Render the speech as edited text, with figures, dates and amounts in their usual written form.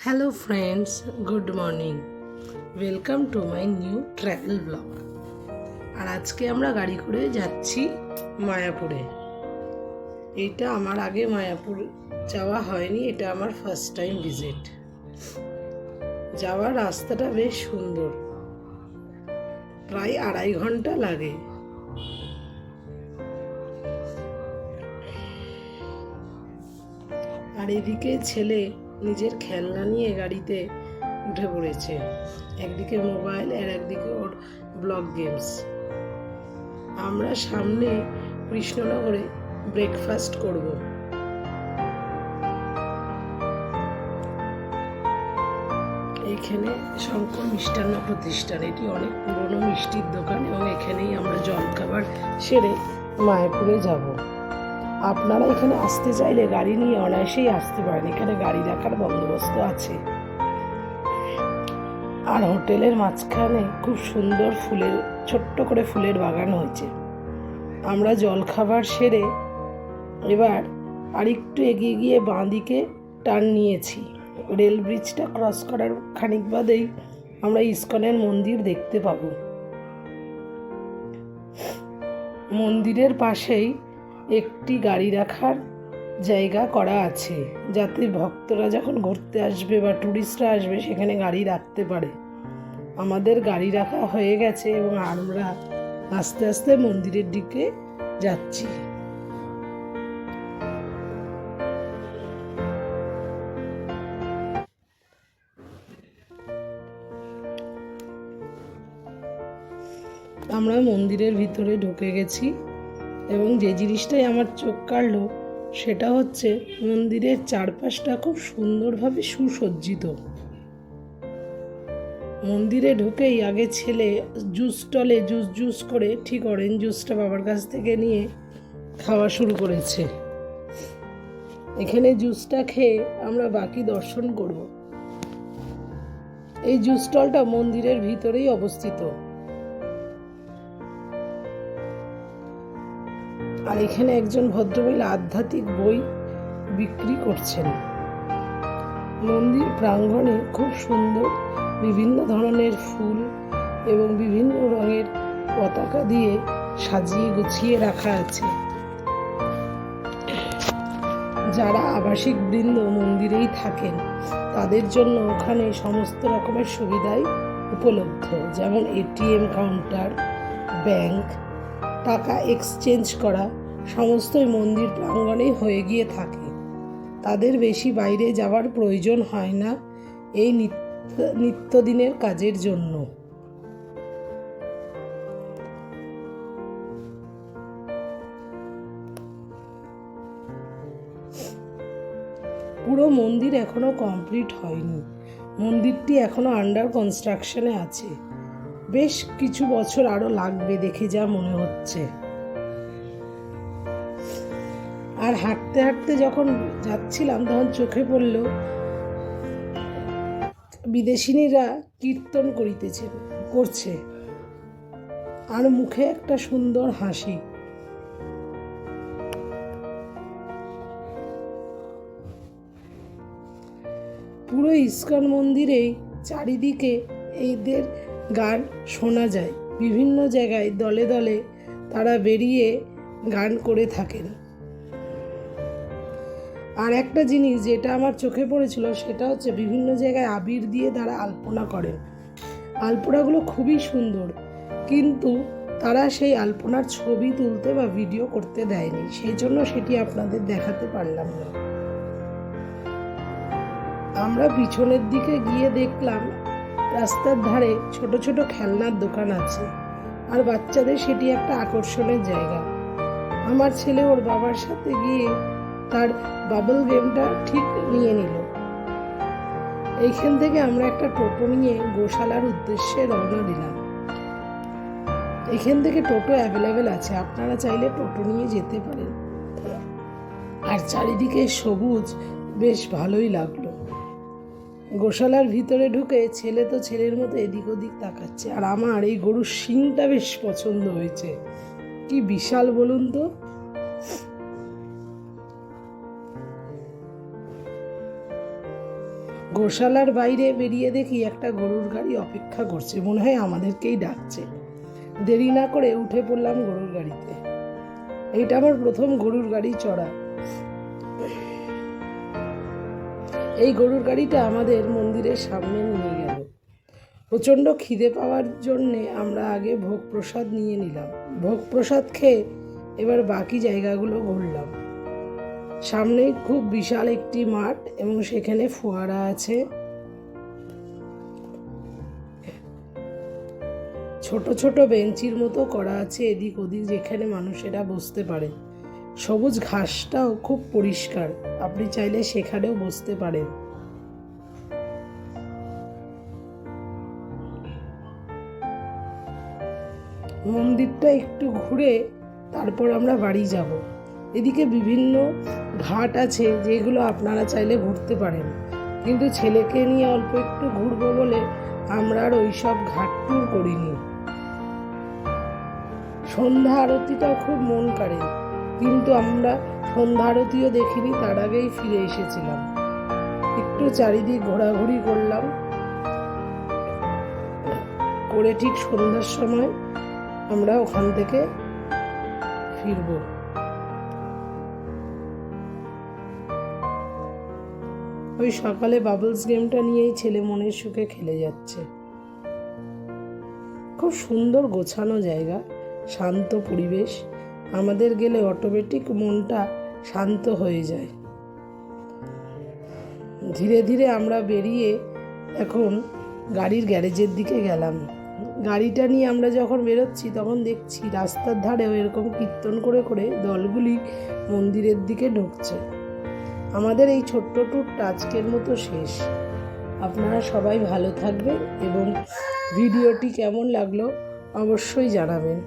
Hello friends, good morning. Welcome to my new travel blog. আর আজকে আমরা গাড়ি করে যাচ্ছি মায়াপুরে। এটা আমার আগে মায়াপুর যাওয়া হয়নি, এটা আমার ফার্স্ট টাইম ভিজিট। যাওয়ার রাস্তাটা বেশ সুন্দর, প্রায় 2.5 ঘন্টা লাগে। আর এদিকে ছেলে নিজের খেলনা নিয়ে গাড়িতে উঠে পড়েছে, একদিকে মোবাইল আর একদিকে ওর ব্লক গেমস। আমরা সামনে কৃষ্ণনগরে ব্রেকফাস্ট করব। এখানে শঙ্কর মিষ্টান্ন প্রতিষ্ঠান, এটি অনেক পুরনো মিষ্টির দোকান এবং এখানেই আমরা জলখাবার সেরে মায়াপুরে যাব। আপনারা এখানে আসতে চাইলে গাড়ি নিয়ে অনায়াসেই আসতে পারেন, এখানে গাড়ি রাখার বন্দোবস্ত আছে। আর হোটেলের মাঝখানে খুব সুন্দর ছোট্ট করে ফুলের বাগান হয়েছে। আমরা জলখাবার সেরে এবার আরেকটু এগিয়ে গিয়ে বাঁ দিকে টার্ন নিয়েছি। রেল ব্রিজটা ক্রস করার খানিক বাদেই আমরা ইস্কনের মন্দির দেখতে পাবো। মন্দিরের পাশেই একটি গাড়ি রাখার জায়গা করা আছে, যাতে ভক্তরা যখন ঘুরতে আসবে বা ট্যুরিস্টরা আসবে সেখানে গাড়ি রাখতে পারে। আমাদের গাড়ি রাখা হয়ে গেছে এবং আমরা আস্তে আস্তে মন্দিরের দিকে যাচ্ছি। আমরা মন্দিরের ভিতরে ঢুকে গেছি এবং যে জিনিসটাই আমার চোখ কাড়লো সেটা হচ্ছে মন্দিরের চারপাশটা খুব সুন্দরভাবে সুসজ্জিত। মন্দিরে ঢুকেই আগে ছেলে জুস স্টলে জুস করে ঠিক অরেঞ্জ জুসটা বাবার কাছ থেকে নিয়ে খাওয়া শুরু করেছে। এখানে জুসটা খেয়ে আমরা বাকি দর্শন করব। এই জুস স্টলটা মন্দিরের ভিতরেই অবস্থিত। আর এখানে একজন ভদ্রমহিলা আধ্যাত্মিক বই বিক্রি করছেন। মন্দির প্রাঙ্গণে খুব সুন্দর বিভিন্ন ধরনের ফুল এবং বিভিন্ন রঙের পতাকা দিয়ে সাজিয়ে গুছিয়ে রাখা আছে। যারা আবাসিক বৃন্দ মন্দিরেই থাকেন তাদের জন্য ওখানে সমস্ত রকমের সুবিধাই উপলব্ধ, যেমন এটিএম কাউন্টার, ব্যাংক, টাকা এক্সচেঞ্জ করা সমস্তই মন্দির প্রাঙ্গণেই হয়ে গিয়ে থাকে। তাদের বেশি বাইরে যাওয়ার প্রয়োজন হয় না এই নিত্যদিনের কাজের জন্য। পুরো মন্দির এখনো কমপ্লিট হয়নি, মন্দিরটি এখনো আন্ডার কনস্ট্রাকশনে আছে। বেশ কিছু বছর আরো লাগবে দেখে যা মনে হচ্ছে। আর হাঁটতে হাঁটতে যখন যাচ্ছিলাম তখন চোখে পড়ল বিদেশিনীরা কীর্তন করছে আর মুখে একটা সুন্দর হাসি। পুরো ইস্কন মন্দিরেই চারিদিকে এদের গান শোনা যায়। বিভিন্ন জায়গায় দলে দলে তারা বেরিয়ে গান করে থাকেন। আর একটা জিনিস যেটা আমার চোখে পড়েছিল সেটা হচ্ছে বিভিন্ন জায়গায় আবির দিয়ে তারা আলপনা করেন। আলপনাগুলো খুবই সুন্দর, কিন্তু তারা সেই আলপনার ছবি তুলতে বা ভিডিও করতে দেয়নি, সেই জন্য সেটি আপনাদের দেখাতে পারলাম না। আমরা পিছনের দিকে গিয়ে দেখলাম রাস্তার ধারে ছোট ছোট খেলনার দোকান আছে, আর বাচ্চাদের সেটি একটা আকর্ষণের জায়গা। আমার ছেলে ওর বাবার সাথে গিয়ে তার বাবল গেমটা ঠিক নিয়ে নিল। এইখান থেকে আমরা একটা টোটো নিয়ে গোশালার উদ্দেশ্যে রওনা দিলাম। এখান থেকে টোটো অ্যাভেলেবেল আছে, আপনারা চাইলে টোটো নিয়ে যেতে পারেন। আর চারিদিকে সবুজ, বেশ ভালোই লাগলো। গোশালার ভিতরে ঢুকে ছেলে তো ছেলের মতো এদিক ওদিক তাকাচ্ছে, আর আমার এই গরুর শিংটা বেশ পছন্দ হয়েছে। কি বিশাল বলুন তো। গোশালার বাইরে বেরিয়ে দেখি একটা গরুর গাড়ি অপেক্ষা করছে, মনে হয় আমাদেরকেই ডাকছে। দেরি না করে উঠে পড়লাম গরুর গাড়িতে। এইটা আমার প্রথম গরুর গাড়ি চড়া। এই গরুর গাড়িটা আমাদের মন্দিরের সামনে নিয়ে গেল। প্রচণ্ড খিদে পাওয়ার জন্যে আমরা আগে ভোগ প্রসাদ নিয়ে নিলাম। ভোগ প্রসাদ খেয়ে এবার বাকি জায়গাগুলো ঘুরলাম। সামনেই খুব বিশাল একটি মাঠ এবং সেখানে ফোয়ারা আছে। ছোট ছোট বেঞ্চির মতো করা আছে এদিক ওদিক, যেখানে মানুষেরা বসতে পারে। সবুজ ঘাসটাও খুব পরিষ্কার, আপনি চাইলে সেখানেও বসতে পারেন। মন্দিরটা একটু ঘুরে তারপর আমরা বাড়ি যাব। এদিকে বিভিন্ন ঘাট আছে যেগুলো আপনারা চাইলে ঘুরতে পারেন, কিন্তু ছেলেকে নিয়ে অল্প একটু ঘুরবো বলে আমরা আর ওইসব ঘাট ট্যুর করিনি। সন্ধ্যা আরতিটাও খুব মন কাড়ে, কিন্তু আমরা সন্ধ্যা আরতিও দেখিনি, তার আগেই ফিরে এসেছিলাম। একটু চারিদিক ঘোরাঘুরি করলাম, করে ঠিক সন্ধ্যার সময় আমরা ওখান থেকে ফিরব। ওই সকালে বাবলস গেমটা নিয়েই ছেলে মনের সুখে খেলে যাচ্ছে। খুব সুন্দর গোছানো জায়গা, শান্ত পরিবেশ। আমাদের গেলে অটোমেটিক মনটা শান্ত হয়ে যায়। ধীরে ধীরে আমরা বেরিয়ে এখন গাড়ির গ্যারেজের দিকে গেলাম। গাড়িটা নিয়ে আমরা যখন বেরোচ্ছি তখন দেখছি রাস্তার ধারেও এরকম কীর্তন করে করে দলগুলি মন্দিরের দিকে ঢুকছে। আমাদের এই ছোট্ট ট্যুরটা আজকের মতো শেষ। আপনারা সবাই ভালো থাকবেন এবং ভিডিওটি কেমন লাগলো অবশ্যই জানাবেন।